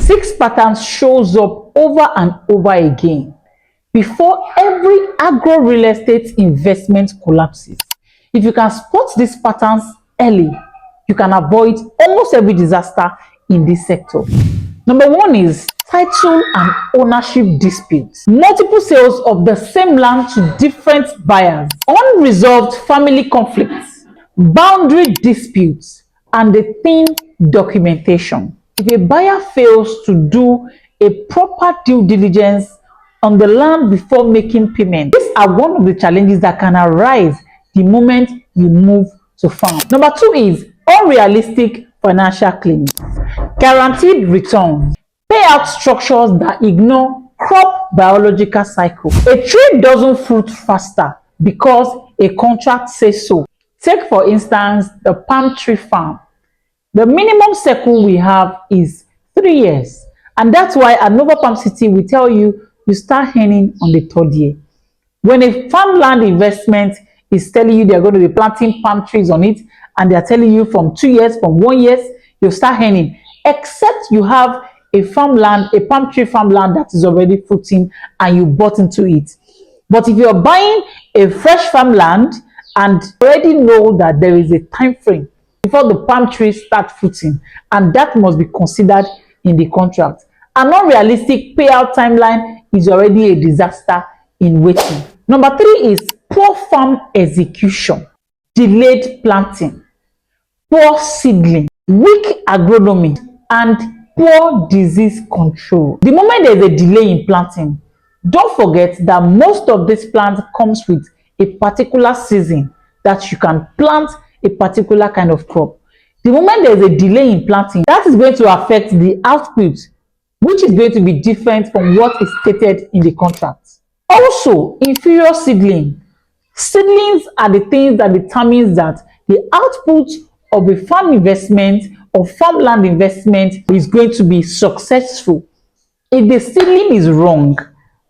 6 patterns shows up over and over again before every agro real estate investment collapses. If you can spot these patterns early, you can avoid almost every disaster in this sector. Number 1 is title and ownership disputes. Multiple sales of the same land to different buyers, unresolved family conflicts, boundary disputes, and the thin documentation. If a buyer fails to do a proper due diligence on the land before making payment, these are one of the challenges that can arise the moment you move to farm. Number 2 is unrealistic financial claims. Guaranteed returns, payout structures that ignore crop biological cycle. A trade doesn't fruit faster because a contract says so. Take for instance the palm tree farm. The minimum cycle we have is 3 years, and that's why at Nova Palm City we tell you start earning on the 3rd year. When a farmland investment is telling you they're going to be planting palm trees on it, and they're telling you from 2 years, from 1 year, you start earning, except you have a farmland, a palm tree farmland that is already fruiting and you bought into it. But if you're buying a fresh farmland and already know that there is a time frame before the palm trees start fruiting, and that must be considered in the contract. An unrealistic payout timeline is already a disaster in waiting. Number 3 is poor farm execution, delayed planting, poor seedling, weak agronomy, and poor disease control. The moment there is a delay in planting, don't forget that most of this plant comes with a particular season that you can plant a particular kind of crop. The moment there is a delay in planting, that is going to affect the output, which is going to be different from what is stated in the contract. Also, inferior seedling. Seedlings are the things that determines that the output of a farm investment or farmland investment is going to be successful. If the seedling is wrong,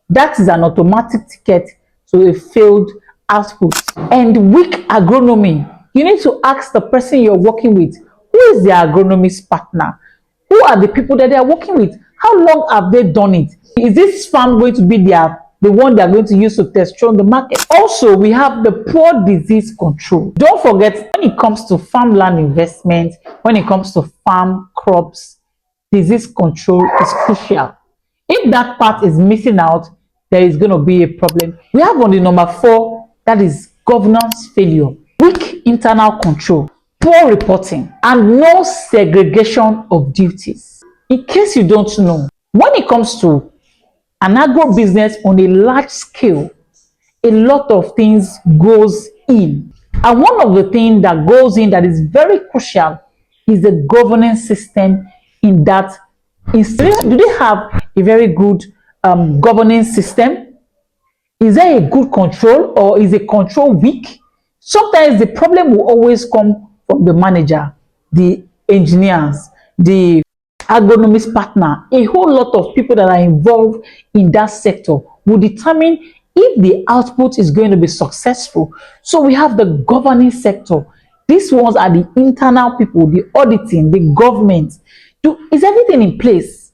that is an automatic ticket to a failed output. And weak agronomy. You need to ask the person you're working with, who is their agronomist partner? Who are the people that they are working with? How long have they done it? Is this farm going to be the one they're going to use to test on the market? Also, we have the poor disease control. Don't forget, when it comes to farmland investment, when it comes to farm crops, disease control is crucial. If that part is missing out, there is going to be a problem. We have on the number 4, that is governance failure, weak internal control, poor reporting, and no segregation of duties. In case you don't know, when it comes to an agro business on a large scale, a lot of things goes in. And one of the things that goes in that is very crucial is the governance system in that institution. Do they have a very good governance system? Is there a good control, or is the control weak? Sometimes the problem will always come from the manager, the engineers, the agronomist partner. A whole lot of people that are involved in that sector will determine if the output is going to be successful. So we have the governing sector. These ones are the internal people, the auditing, the government. Is everything in place?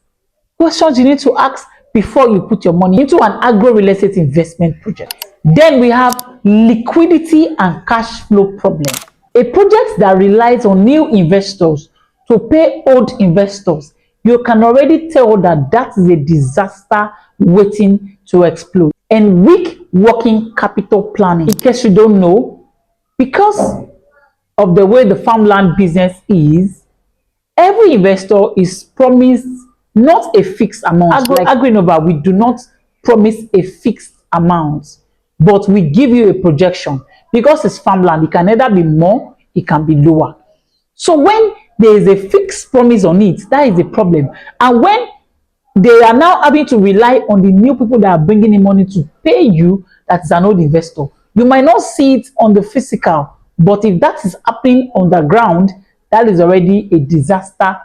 Questions you need to ask before you put your money into an agro real estate investment project. Then we have liquidity and cash flow problem. A project that relies on new investors to pay old investors, you can already tell that that is a disaster waiting to explode. And weak working capital planning. In case you don't know, because of the way the farmland business is, every investor is promised not a fixed amount. Like Agrinova, we do not promise a fixed amount, but we give you a projection. Because it's farmland, it can either be more, it can be lower. So when there is a fixed promise on it, that is a problem. And when they are now having to rely on the new people that are bringing in money to pay you, that is an old investor, you might not see it on the physical, but if that is happening on the ground, that is already a disaster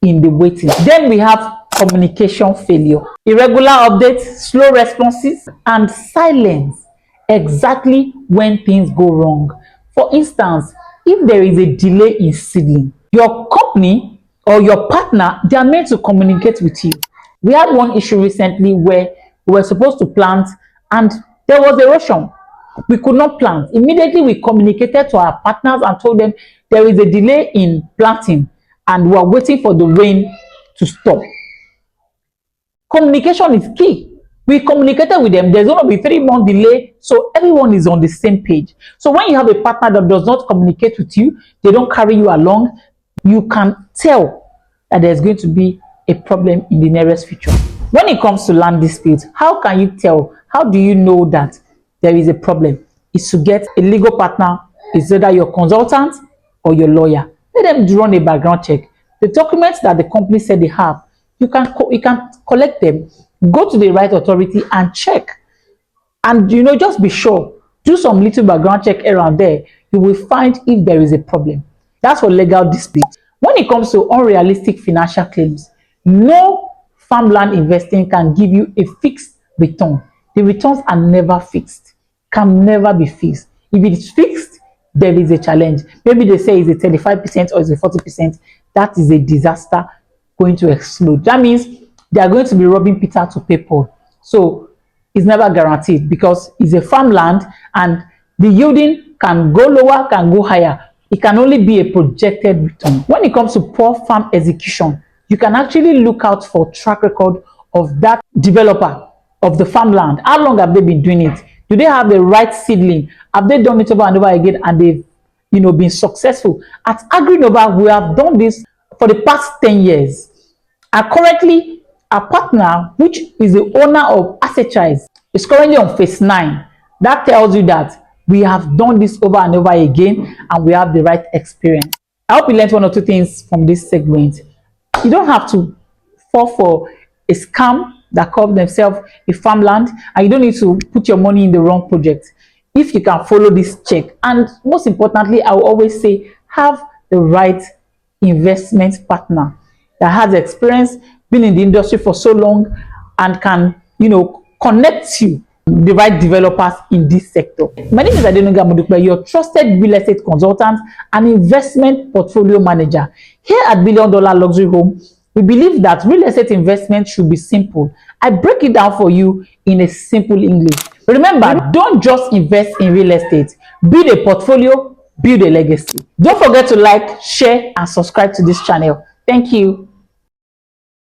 in the waiting. Then we have communication failure, irregular updates, slow responses, and silence exactly when things go wrong. For instance, if there is a delay in seedling, your company or your partner, they are meant to communicate with you. We had one issue recently where we were supposed to plant and there was erosion. We could not plant. Immediately we communicated to our partners and told them there is a delay in planting and we are waiting for the rain to stop. Communication is key. We communicated with them. There's going to be 3-month delay, so everyone is on the same page. So when you have a partner that does not communicate with you, they don't carry you along, you can tell that there's going to be a problem in the nearest future. When it comes to land disputes, how can you tell? How do you know that there is a problem? Is to get a legal partner, is either your consultant or your lawyer. Let them run a background check. The documents that the company said they have, you can collect them, go to the right authority and check. And just be sure, do some little background check around there. You will find if there is a problem. That's for legal disputes. When it comes to unrealistic financial claims, no farmland investing can give you a fixed return. The returns are never fixed, can never be fixed. If it is fixed, there is a challenge. Maybe they say it's a 35% or it's a 40%. That is a disaster going to explode. That means they are going to be robbing Peter to pay Paul. So it's never guaranteed because it's a farmland and the yielding can go lower, can go higher. It can only be a projected return. When it comes to poor farm execution, you can actually look out for track record of that developer of the farmland. How long have they been doing it? Do they have the right seedling? Have they done it over and over again and they've been successful? At Agro, we have done this for the past 10 years. And currently, our partner, which is the owner of Asset, is currently on phase 9. That tells you that we have done this over and over again and we have the right experience. I hope you learned 1 or 2 things from this segment. You don't have to fall for a scam that calls themselves a farmland, and you don't need to put your money in the wrong project. If you can follow this check, and most importantly, I will always say, have the right investment partner that has experience, been in the industry for so long, and can connect you the right developers in this sector. My name is Adenoga Modukpe, your trusted real estate consultant and investment portfolio manager. Here at $1 Billion Luxury Home, we believe that real estate investment should be simple. I break it down for you in a simple English. Remember, don't just invest in real estate. Build a portfolio, build a legacy. Don't forget to like, share, and subscribe to this channel. Thank you.